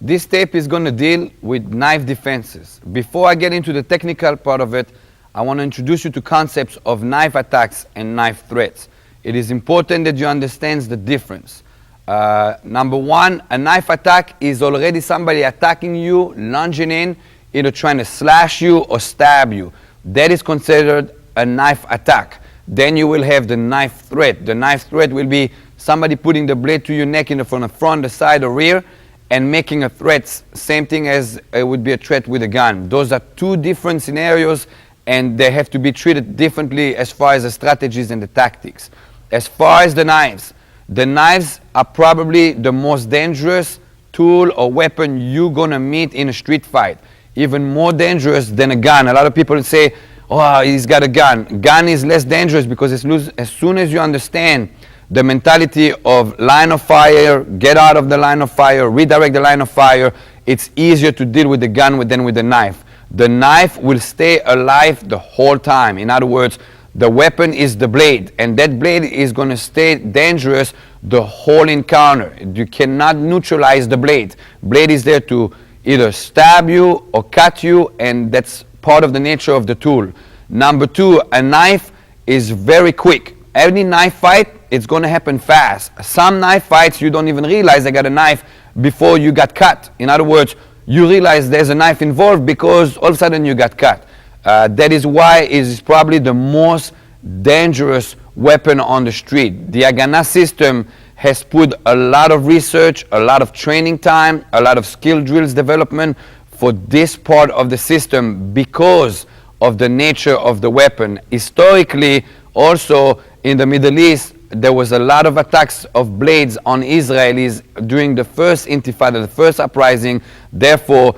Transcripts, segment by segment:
This tape is going to deal with knife defenses. Before I get into the technical part of it, I want to introduce you to concepts of knife attacks and knife threats. It is important that you understand the difference. Number one, a knife attack is already somebody attacking you, lunging in, either trying to slash you or stab you. That is considered a knife attack. Then you will have the knife threat. The knife threat will be somebody putting the blade to your neck in from the front, the side, or rear, and making a threat, same thing as it would be a threat with a gun. Those are two different scenarios, and they have to be treated differently as far as the strategies and the tactics. As far as the knives are probably the most dangerous tool or weapon you're gonna meet in a street fight. Even more dangerous than a gun. A lot of people say, oh, he's got a gun. Gun is less dangerous because as soon as you understand the mentality of line of fire, get out of the line of fire, redirect the line of fire, it's easier to deal with the gun than with the knife. The knife will stay alive the whole time. In other words, the weapon is the blade, and that blade is going to stay dangerous the whole encounter. You cannot neutralize the blade. Blade is there to either stab you or cut you, and that's part of the nature of the tool. Number two, a knife is very quick. Any knife fight, it's going to happen fast. Some knife fights, you don't even realize they got a knife before you got cut. In other words, you realize there's a knife involved because all of a sudden you got cut. That is why it is probably the most dangerous weapon on the street. The Agana system has put a lot of research, a lot of training time, a lot of skill drills development for this part of the system because of the nature of the weapon. Historically, also in the Middle East, there was a lot of attacks of blades on Israelis during the first intifada, the first uprising. Therefore,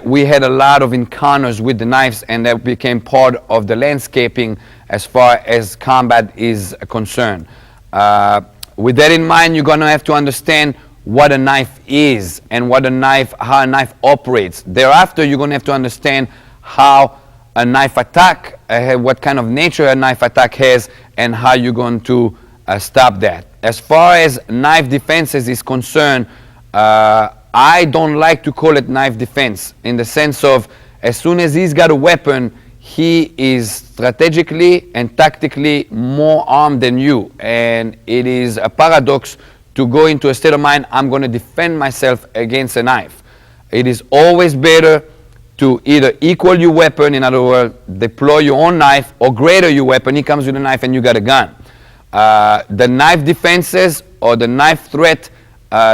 we had a lot of encounters with the knives, and that became part of the landscaping as far as combat is concerned. With that in mind, you're going to have to understand what a knife is and how a knife operates. Thereafter, you're going to have to understand how a knife attack, what kind of nature a knife attack has, and how you're going to stop that. As far as knife defenses is concerned, I don't like to call it knife defense in the sense of as soon as he's got a weapon, he is strategically and tactically more armed than you. And it is a paradox to go into a state of mind, I'm going to defend myself against a knife. It is always better to either equal your weapon, in other words, deploy your own knife, or greater your weapon, he comes with a knife and you got a gun. The knife defenses or the knife threat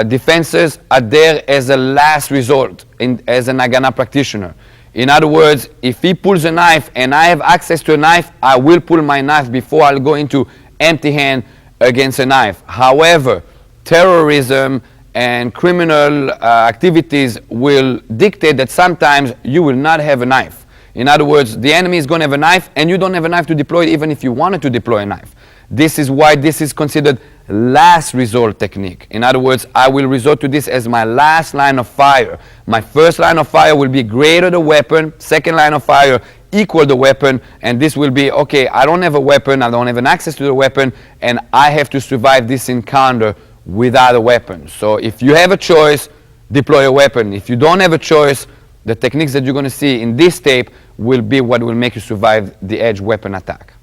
defenses are there as a last resort as an Agana practitioner. In other words, if he pulls a knife and I have access to a knife, I will pull my knife before I'll go into empty hand against a knife. However, terrorism and criminal activities will dictate that sometimes you will not have a knife. In other words, the enemy is going to have a knife and you don't have a knife to deploy even if you wanted to deploy a knife. This is why this is considered last resort technique. In other words, I will resort to this as my last line of fire. My first line of fire will be greater the weapon, second line of fire equal the weapon, and this will be, okay, I don't have a weapon, I don't have an access to the weapon, and I have to survive this encounter without a weapon. So if you have a choice, deploy a weapon. If you don't have a choice, the techniques that you're going to see in this tape will be what will make you survive the edge weapon attack.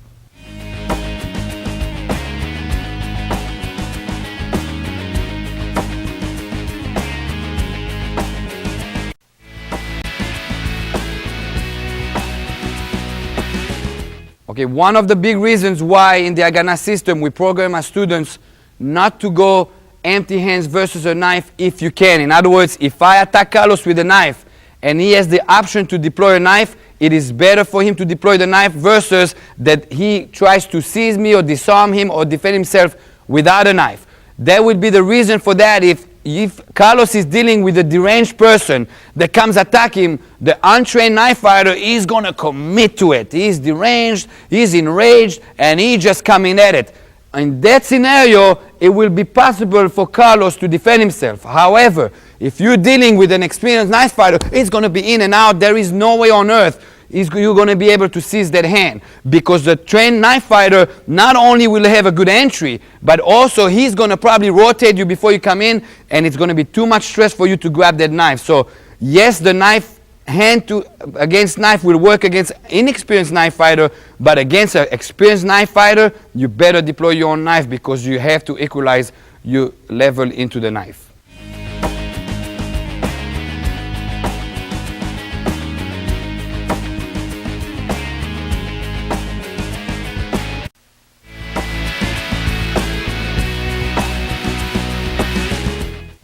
Okay, one of the big reasons why in the Agana system we program our students not to go empty hands versus a knife if you can. In other words, if I attack Carlos with a knife and he has the option to deploy a knife, it is better for him to deploy the knife versus that he tries to seize me or disarm him or defend himself without a knife. That would be the reason for that. If Carlos is dealing with a deranged person that comes attack him, the untrained knife fighter is going to commit to it. He's deranged, he's enraged, and he's just coming at it. In that scenario, it will be possible for Carlos to defend himself. However, if you're dealing with an experienced knife fighter, it's going to be in and out. There is no way on earth you're going to be able to seize that hand, because the trained knife fighter not only will have a good entry, but also he's going to probably rotate you before you come in, and it's going to be too much stress for you to grab that knife. So yes, the knife against knife will work against inexperienced knife fighter, but against an experienced knife fighter, you better deploy your own knife, because you have to equalize your level into the knife.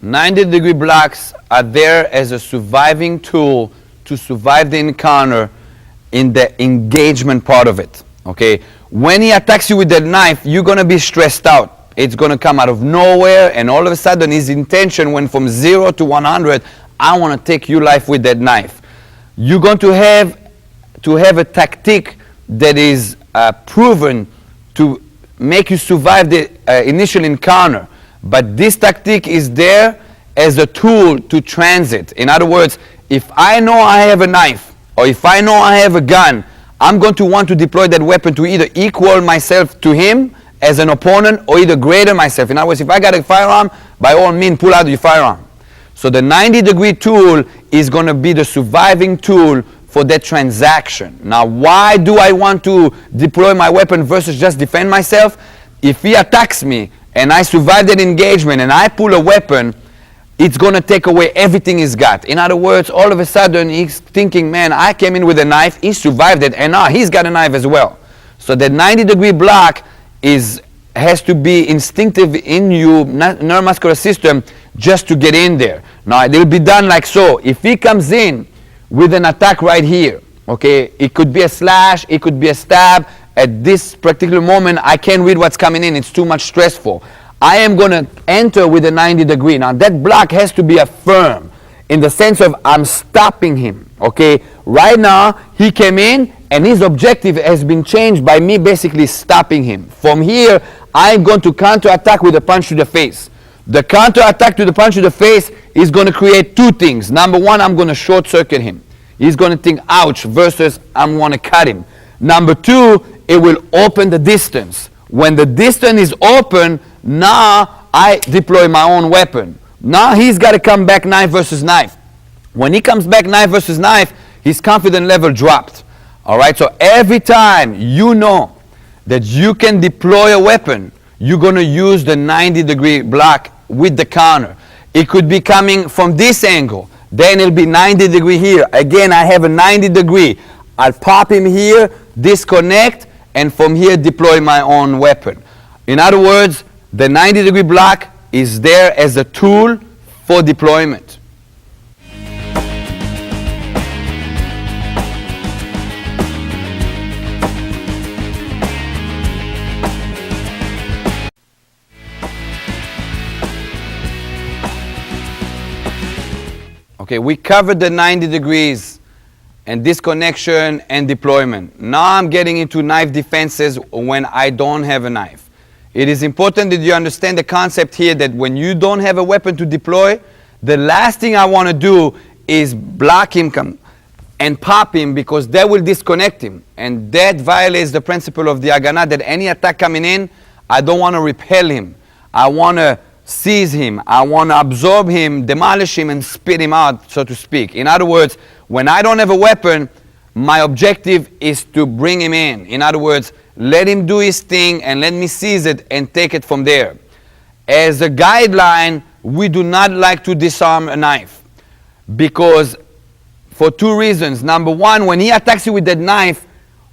"90-degree blocks are there as a surviving tool to survive the encounter in the engagement part of it." Okay? When he attacks you with that knife, you're going to be stressed out. It's going to come out of nowhere, and all of a sudden his intention went from 0 to 100. I want to take your life with that knife. You're going to have a tactic that is proven to make you survive the initial encounter. But this tactic is there as a tool to transit. In other words, if I know I have a knife, or if I know I have a gun, I'm going to want to deploy that weapon to either equal myself to him as an opponent, or either greater myself. In other words, if I got a firearm, by all means, pull out your firearm. So the 90-degree tool is going to be the surviving tool for that transaction. Now, why do I want to deploy my weapon versus just defend myself? If he attacks me, and I survive that engagement, and I pull a weapon, it's going to take away everything he's got. In other words, all of a sudden, he's thinking, man, I came in with a knife, he survived it, and now he's got a knife as well. So that 90-degree block has to be instinctive in your neuromuscular system just to get in there. Now, it will be done like so. If he comes in with an attack right here, okay, it could be a slash, it could be a stab. At this particular moment, I can't read what's coming in. It's too much stressful. I am going to enter with a 90-degree. Now, that block has to be firm in the sense of I'm stopping him, okay? Right now, he came in, and his objective has been changed by me basically stopping him. From here, I'm going to counterattack with a punch to the face. The counterattack to the punch to the face is going to create two things. Number one, I'm going to short-circuit him. He's going to think, ouch, versus I'm going to cut him. Number two, it will open the distance. When the distance is open, now I deploy my own weapon. Now he's got to come back knife versus knife. When he comes back knife versus knife, his confidence level dropped. All right, so every time you know that you can deploy a weapon, you're going to use the 90-degree block with the counter. It could be coming from this angle. Then it'll be 90-degree here. Again, I have a 90-degree. I'll pop him here, disconnect, and from here deploy my own weapon. In other words, the 90-degree block is there as a tool for deployment. Okay, we covered the 90 degrees and disconnection and deployment. Now I'm getting into knife defenses when I don't have a knife. It is important that you understand the concept here that when you don't have a weapon to deploy, the last thing I want to do is block him and pop him, because that will disconnect him. And that violates the principle of the Agana, that any attack coming in, I don't want to repel him. I want to seize him. I want to absorb him, demolish him, and spit him out, so to speak. In other words, when I don't have a weapon, my objective is to bring him in. In other words, let him do his thing and let me seize it and take it from there. As a guideline, we do not like to disarm a knife, because for two reasons. Number one, when he attacks you with that knife,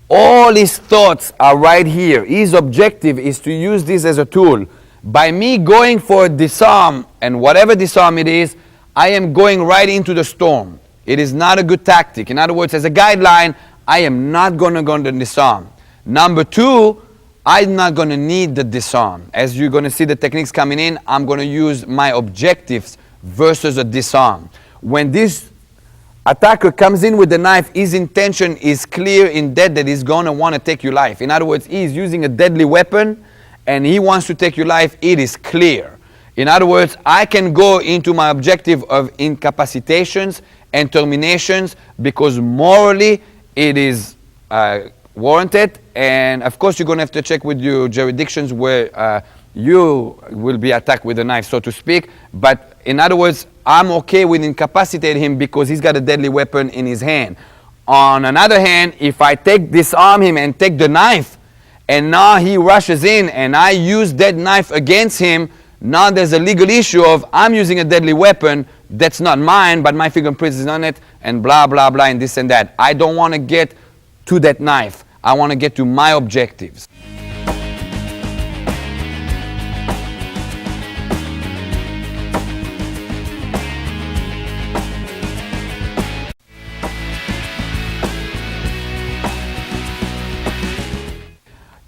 all his thoughts are right here. His objective is to use this as a tool. By me going for a disarm, and whatever disarm it is, I am going right into the storm. It is not a good tactic. In other words, as a guideline, I am not going to go to disarm. Number two, I'm not going to need the disarm. As you're going to see the techniques coming in, I'm going to use my objectives versus a disarm. When this attacker comes in with the knife, his intention is clear in that he's going to want to take your life. In other words, he's using a deadly weapon and he wants to take your life. It is clear. In other words, I can go into my objective of incapacitations and terminations because morally it is warranted. And of course, you're going to have to check with your jurisdictions where you will be attacked with a knife, so to speak. But in other words, I'm okay with incapacitating him because he's got a deadly weapon in his hand. On another hand, if I disarm him and take the knife, and now he rushes in and I use that knife against him, now there's a legal issue of I'm using a deadly weapon that's not mine, but my fingerprints is on it, and blah, blah, blah, and this and that. I don't want to get to that knife. I want to get to my objectives.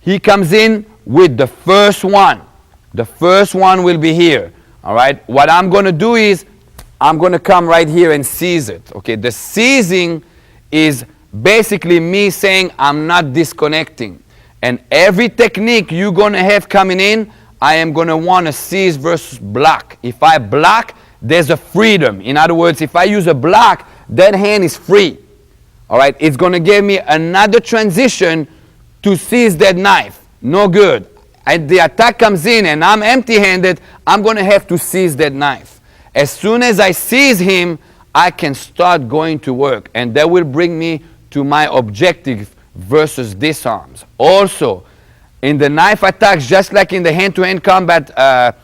He comes in with the first one. The first one will be here. All right. What I'm going to do is I'm going to come right here and seize it. Okay. The seizing is basically me saying I'm not disconnecting. And every technique you're going to have coming in, I am going to want to seize versus block. If I block, there's a freedom. In other words, if I use a block, that hand is free. All right. It's going to give me another transition to seize that knife. No good. And the attack comes in and I'm empty-handed, I'm going to have to seize that knife. As soon as I seize him, I can start going to work. And that will bring me to my objective versus disarms. Also, in the knife attacks, just like in the hand-to-hand combat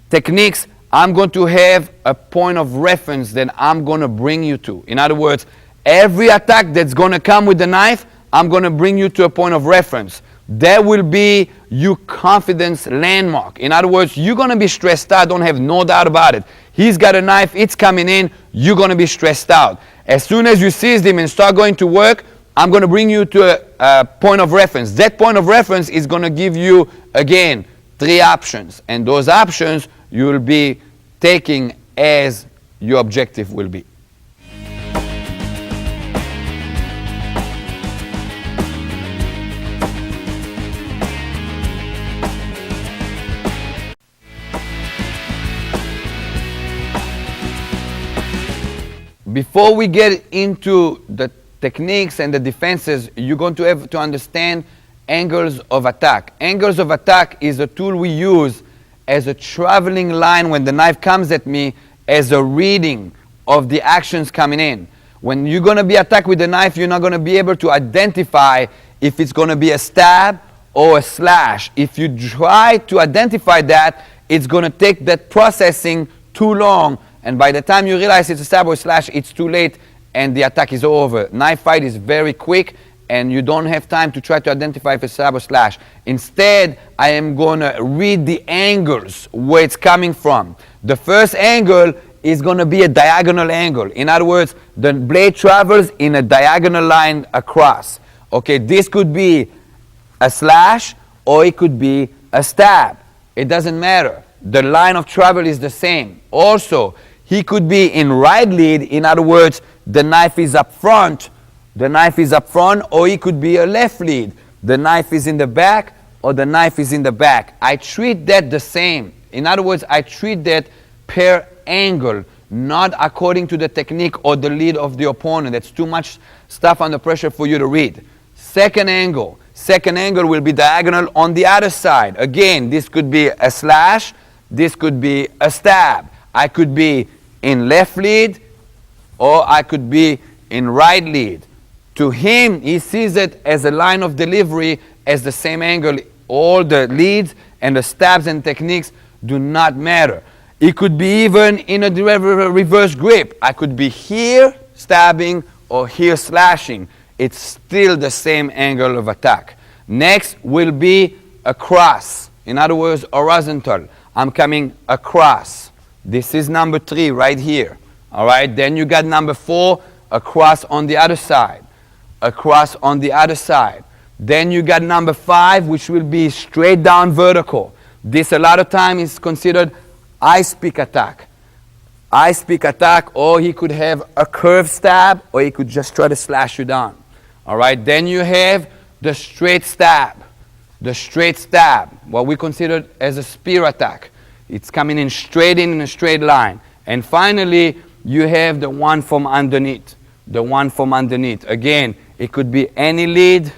techniques, I'm going to have a point of reference that I'm going to bring you to. In other words, every attack that's going to come with the knife, I'm going to bring you to a point of reference. That will be your confidence landmark. In other words, you're going to be stressed out, don't have no doubt about it. He's got a knife, it's coming in, you're going to be stressed out. As soon as you seize him and start going to work, I'm going to bring you to a point of reference. That point of reference is going to give you, again, 3 options. And those options you will be taking as your objective will be. Before we get into the techniques and the defenses, you're going to have to understand angles of attack. Angles of attack is a tool we use as a traveling line when the knife comes at me, as a reading of the actions coming in. When you're going to be attacked with the knife, you're not going to be able to identify if it's going to be a stab or a slash. If you try to identify that, it's going to take that processing too long. And by the time you realize it's a stab or a slash, it's too late and the attack is over. Knife fight is very quick and you don't have time to try to identify if it's a stab or slash. Instead, I am going to read the angles where it's coming from. The first angle is going to be a diagonal angle. In other words, the blade travels in a diagonal line across. Okay, this could be a slash or it could be a stab. It doesn't matter. The line of travel is the same. Also, he could be in right lead. In other words, the knife is up front. The knife is up front, or he could be a left lead. The knife is in the back, or the knife is in the back. I treat that the same. In other words, I treat that per angle, not according to the technique or the lead of the opponent. That's too much stuff under pressure for you to read. Second angle. Second angle will be diagonal on the other side. Again, this could be a slash. This could be a stab. I could be in left lead or I could be in right lead. To him, he sees it as a line of delivery as the same angle. All the leads and the stabs and techniques do not matter. It could be even in a reverse grip. I could be here stabbing or here slashing. It's still the same angle of attack. Next will be a cross. In other words, horizontal. I'm coming across. This is number 3 right here. All right, then you got number 4, across on the other side. Across on the other side. Then you got number 5, which will be straight down vertical. This a lot of time is considered ice pick attack. Ice pick attack, or he could have a curved stab, or he could just try to slash you down. All right, then you have the straight stab. The straight stab, what we consider as a spear attack. It's coming in a straight line. And finally, you have the one from underneath. The one from underneath. Again, it could be any lead.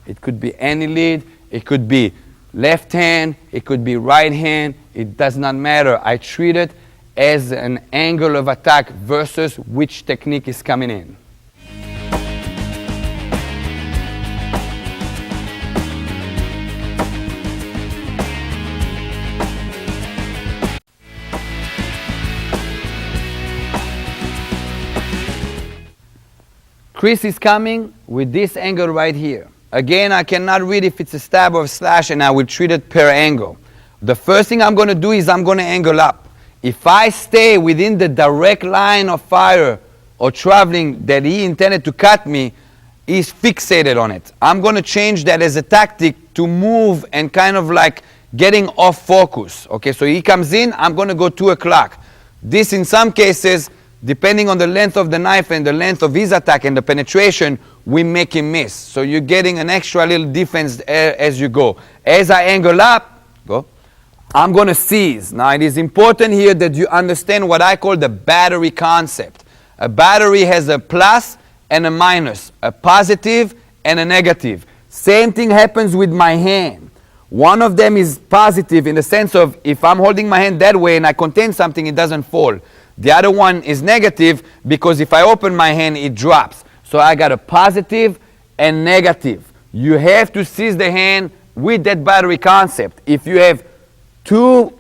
It could be any lead. It could be left hand. It could be right hand. It does not matter. I treat it as an angle of attack versus which technique is coming in. Chris is coming with this angle right here. Again, I cannot read if it's a stab or a slash, and I will treat it per angle. The first thing I'm going to do is I'm going to angle up. If I stay within the direct line of fire or traveling that he intended to cut me, he's fixated on it. I'm going to change that as a tactic to move and kind of like getting off focus. Okay, so he comes in, I'm going to go 2 o'clock. This in some cases, depending on the length of the knife and the length of his attack and the penetration, we make him miss. So you're getting an extra little defense as you go. As I angle up, I'm going to seize. Now it is important here that you understand what I call the battery concept. A battery has a plus and a minus, a positive and a negative. Same thing happens with my hand. One of them is positive in the sense of if I'm holding my hand that way and I contain something, it doesn't fall. The other one is negative because if I open my hand, it drops. So I got a positive and negative. You have to seize the hand with that battery concept. If you have 2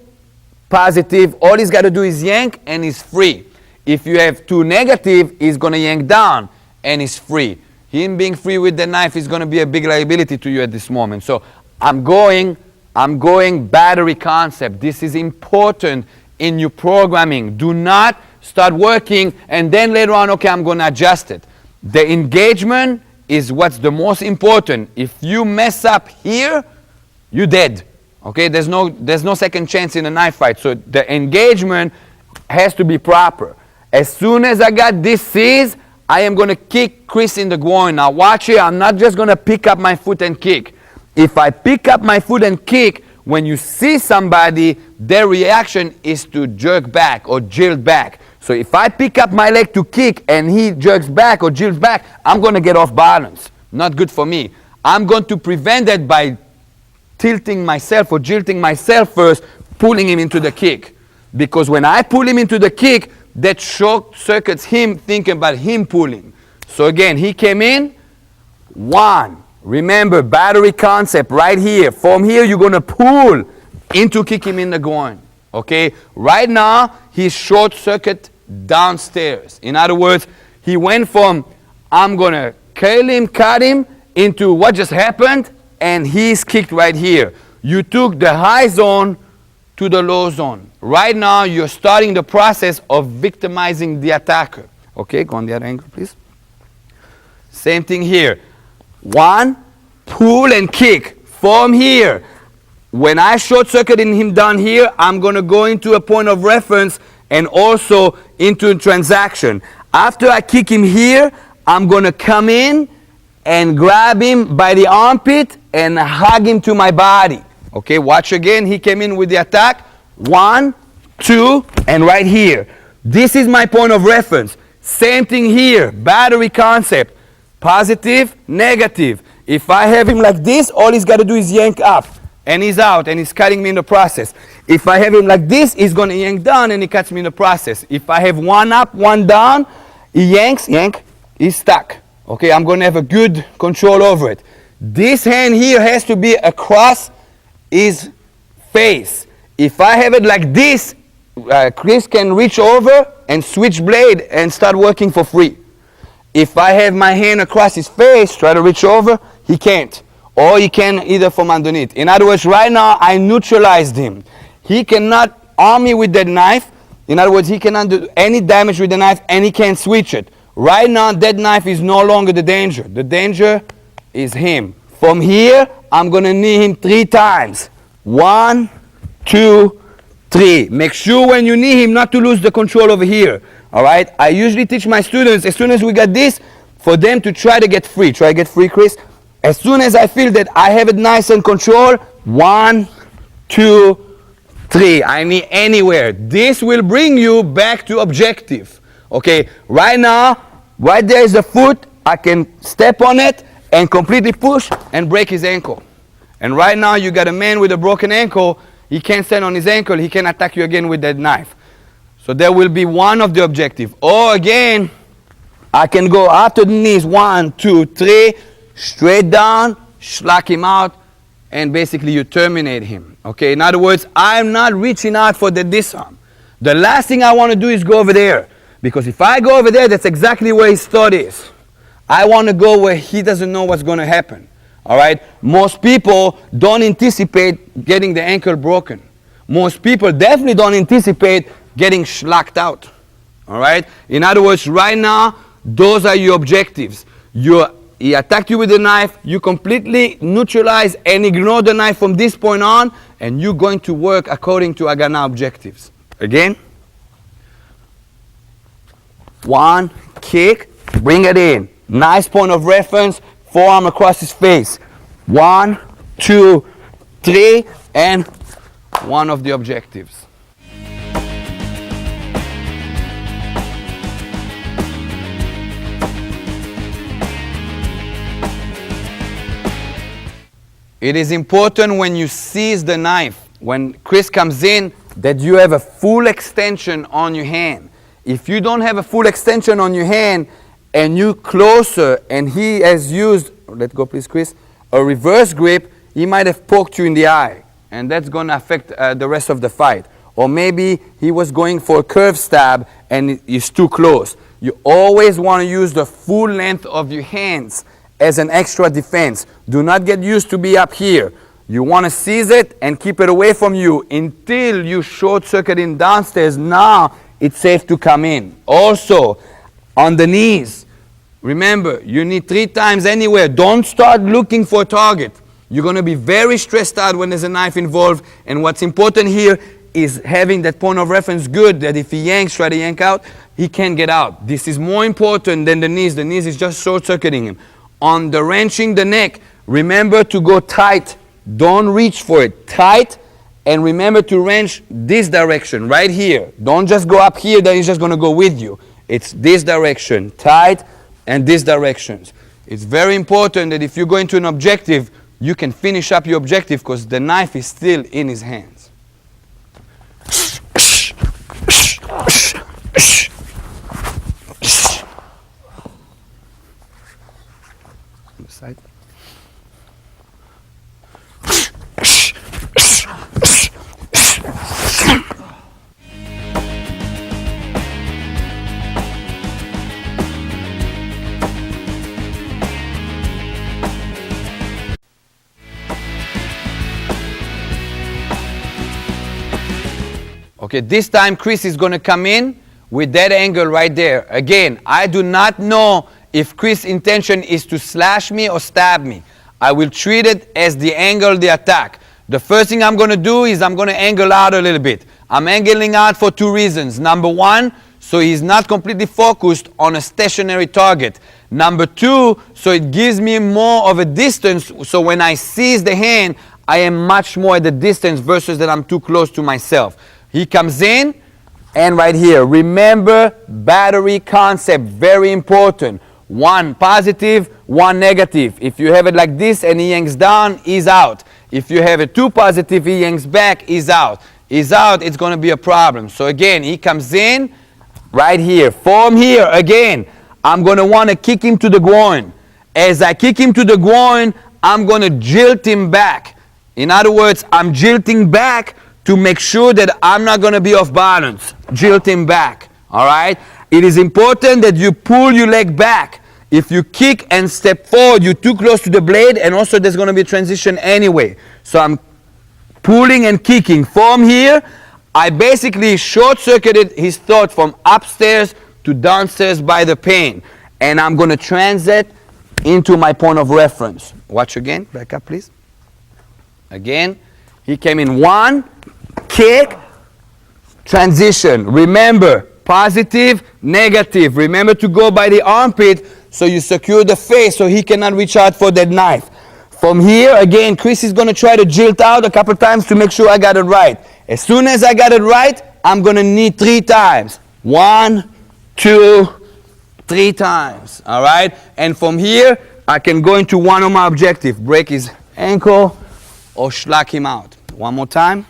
positive, all he's got to do is yank and he's free. If you have 2 negative, he's going to yank down and he's free. Him being free with the knife is going to be a big liability to you at this moment. So I'm going battery concept. This is important in your programming. Do not start working and then later on, okay, I'm going to adjust it. The engagement is what's the most important. If you mess up here, you're dead. Okay, there's no second chance in a knife fight. So the engagement has to be proper. As soon as I got this seize, I am going to kick Chris in the groin. Now watch here, I'm not just going to pick up my foot and kick. If I pick up my foot and kick, when you see somebody, their reaction is to jerk back or jilt back. So if I pick up my leg to kick and he jerks back or jilts back, I'm going to get off balance. Not good for me. I'm going to prevent that by tilting myself or jilting myself first, pulling him into the kick. Because when I pull him into the kick, that short circuits him thinking about him pulling. So again, he came in, 1. Remember, battery concept right here. From here, you're going to pull into kick him in the groin. Okay? Right now, he's short circuit downstairs. In other words, he went from, I'm going to kill him, cut him, into what just happened, and he's kicked right here. You took the high zone to the low zone. Right now, you're starting the process of victimizing the attacker. Okay, go on the other angle, please. Same thing here. 1, pull and kick. From here, when I short circuiting him down here, I'm going to go into a point of reference and also into a transaction. After I kick him here, I'm going to come in and grab him by the armpit and hug him to my body. Okay, watch again. He came in with the attack. 1, 2, and right here. This is my point of reference. Same thing here. Battery concept. Positive, negative. If I have him like this, all he's got to do is yank up. And he's out, and he's cutting me in the process. If I have him like this, he's going to yank down, and he cuts me in the process. If I have 1 up, 1 down, he yanks, he's stuck. Okay, I'm going to have a good control over it. This hand here has to be across his face. If I have it like this, Chris can reach over and switch blade and start working for free. If I have my hand across his face, try to reach over, he can't. or he can either from underneath. In other words, right now I neutralized him. He cannot arm me with that knife. In other words, he cannot do any damage with the knife, and he can't switch it. Right now, that knife is no longer the danger. The danger is him. From here, I'm going to knee him 3 times. 1, 2, 3. Make sure when you knee him not to lose the control over here. All right? I usually teach my students, as soon as we got this, for them to try to get free. Try to get free, Chris. As soon as I feel that I have it nice and control, 1, 2, 3. I knee anywhere. This will bring you back to objective. Okay? Right now, right there is the foot. I can step on it and completely push and break his ankle. And right now you got a man with a broken ankle. He can't stand on his ankle. He can attack you again with that knife. So there will be one of the objective. Or again, I can go after the knees. 1, 2, 3. Straight down. Schlag him out. And basically you terminate him. Okay? In other words, I'm not reaching out for the disarm. The last thing I want to do is go over there. Because if I go over there, that's exactly where his thought is. I want to go where he doesn't know what's going to happen. All right? Most people don't anticipate getting the ankle broken. Most people definitely don't anticipate getting schlacked out. All right? In other words, right now, those are your objectives. He attacked you with the knife. You completely neutralize and ignore the knife from this point on, and you're going to work according to Agana objectives. Again. 1, kick, bring it in. Nice point of reference, forearm across his face. 1, 2, 3, and one of the objectives. It is important when you seize the knife, when Chris comes in, that you have a full extension on your hand. If you don't have a full extension on your hand, and you closer, and he has used, let go please Chris, a reverse grip, he might have poked you in the eye, and that's going to affect the rest of the fight. Or maybe he was going for a curve stab and it's too close. You always want to use the full length of your hands as an extra defense. Do not get used to be up here. You want to seize it and keep it away from you until you short-circuiting downstairs. Now it's safe to come in. Also, on the knees, remember, you need 3 times anywhere. Don't start looking for a target. You're going to be very stressed out when there's a knife involved. And what's important here is having that point of reference good, that if he yanks, try to yank out, he can't get out. This is more important than the knees. The knees is just short-circuiting him. On the wrenching the neck, remember to go tight. Don't reach for it. Tight. And remember to wrench this direction, right here. Don't just go up here, then he's just going to go with you. It's this direction, tight, and this direction. It's very important that if you go into an objective, you can finish up your objective because the knife is still in his hands. On the side. Okay, this time Chris is going to come in with that angle right there. Again, I do not know if Chris' intention is to slash me or stab me. I will treat it as the angle of the attack. The first thing I'm going to do is I'm going to angle out a little bit. I'm angling out for 2 reasons. Number 1, so he's not completely focused on a stationary target. Number 2, so it gives me more of a distance, so when I seize the hand, I am much more at the distance versus that I'm too close to myself. He comes in, and right here, remember battery concept, very important. 1 positive, 1 negative. If you have it like this and he yanks down, he's out. If you have it 2 positive, he yanks back, he's out. He's out, it's going to be a problem. So again, he comes in right here. From here, again, I'm going to want to kick him to the groin. As I kick him to the groin, I'm going to jilt him back. In other words, I'm jilting back to make sure that I'm not going to be off balance. Jilt him back, all right? It is important that you pull your leg back. If you kick and step forward, you're too close to the blade, and also there's going to be a transition anyway. So I'm pulling and kicking. From here, I basically short-circuited his thought from upstairs to downstairs by the pain. And I'm going to transit into my point of reference. Watch again. Back up, please. Again. He came in one, kick, transition. Remember, positive, negative. Remember to go by the armpit so you secure the face so he cannot reach out for that knife. From here, again, Chris is going to try to jilt out a couple times to make sure I got it right. As soon as I got it right, I'm going to knee 3 times. 1, 2, 3 times. All right? And from here, I can go into one of my objectives. Break his ankle or schlag him out. One more time.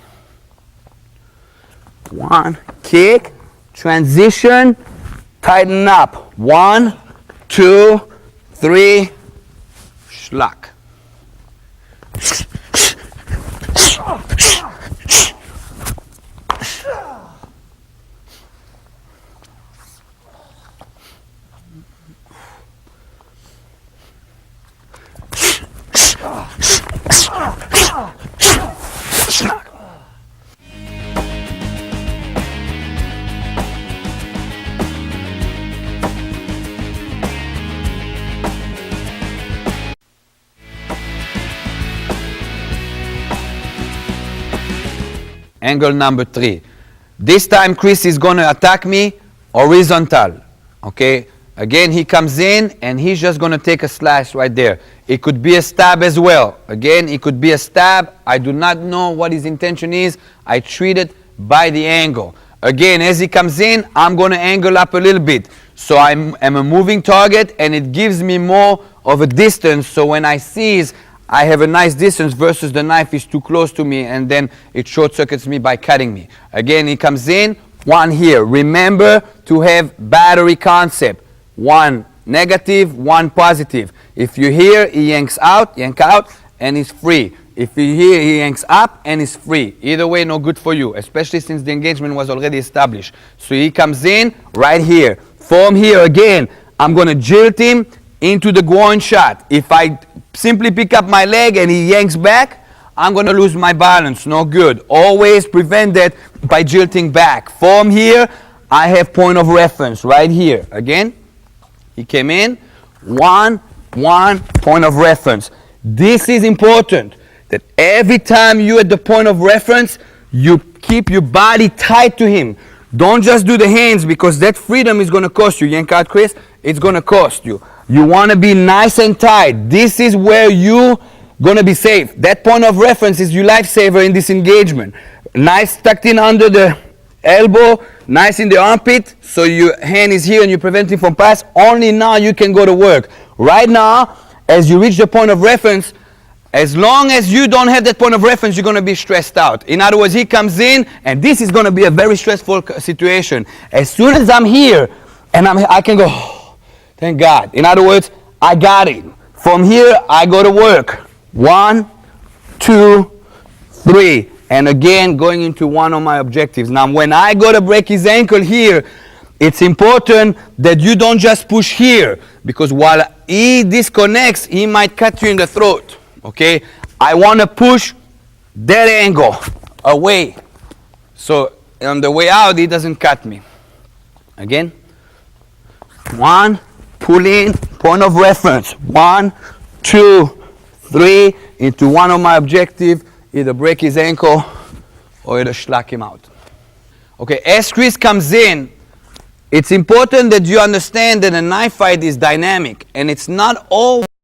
1, kick, transition, tighten up. 1, 2, 3, schlag. Angle number 3. This time Chris is going to attack me horizontal. Okay? Again, he comes in and he's just going to take a slash right there. It could be a stab as well. Again, it could be a stab. I do not know what his intention is. I treat it by the angle. Again, as he comes in, I'm going to angle up a little bit. So I'm a moving target and it gives me more of a distance. So when I seize, I have a nice distance versus the knife is too close to me and then it short circuits me by cutting me. Again, he comes in, one here. Remember to have battery concept. 1 negative, 1 positive. If you hear, he yank out, and he's free. If you hear, he yanks up and he's free. Either way, no good for you, especially since the engagement was already established. So he comes in right here. From here, again, I'm going to jilt him into the groin shot. If I simply pick up my leg and he yanks back, I'm going to lose my balance. No good. Always prevent that by jilting back. From here, I have point of reference right here. Again, he came in, 1, point of reference. This is important, that every time you're at the point of reference, you keep your body tight to him. Don't just do the hands because that freedom is going to cost you. Yank out, Chris. It's going to cost you. You want to be nice and tight. This is where you're going to be safe. That point of reference is your lifesaver in this engagement. Nice tucked in under the elbow, nice in the armpit, so your hand is here and you prevent him from pass. Only now you can go to work. Right now, as you reach the point of reference, as long as you don't have that point of reference, you're going to be stressed out. In other words, he comes in, and this is going to be a very stressful situation. As soon as I'm here, and I can go, oh, thank God. In other words, I got it. From here, I go to work. 1, 2, 3. And again, going into one of my objectives. Now, when I go to break his ankle here, it's important that you don't just push here, because while he disconnects, he might cut you in the throat. Okay? I want to push that angle away. So on the way out, he doesn't cut me. Again. 1, pull in, point of reference. 1, 2, 3, into one of my objectives. Either break his ankle or either schlag him out. Okay, as Chris comes in, it's important that you understand that a knife fight is dynamic and it's not always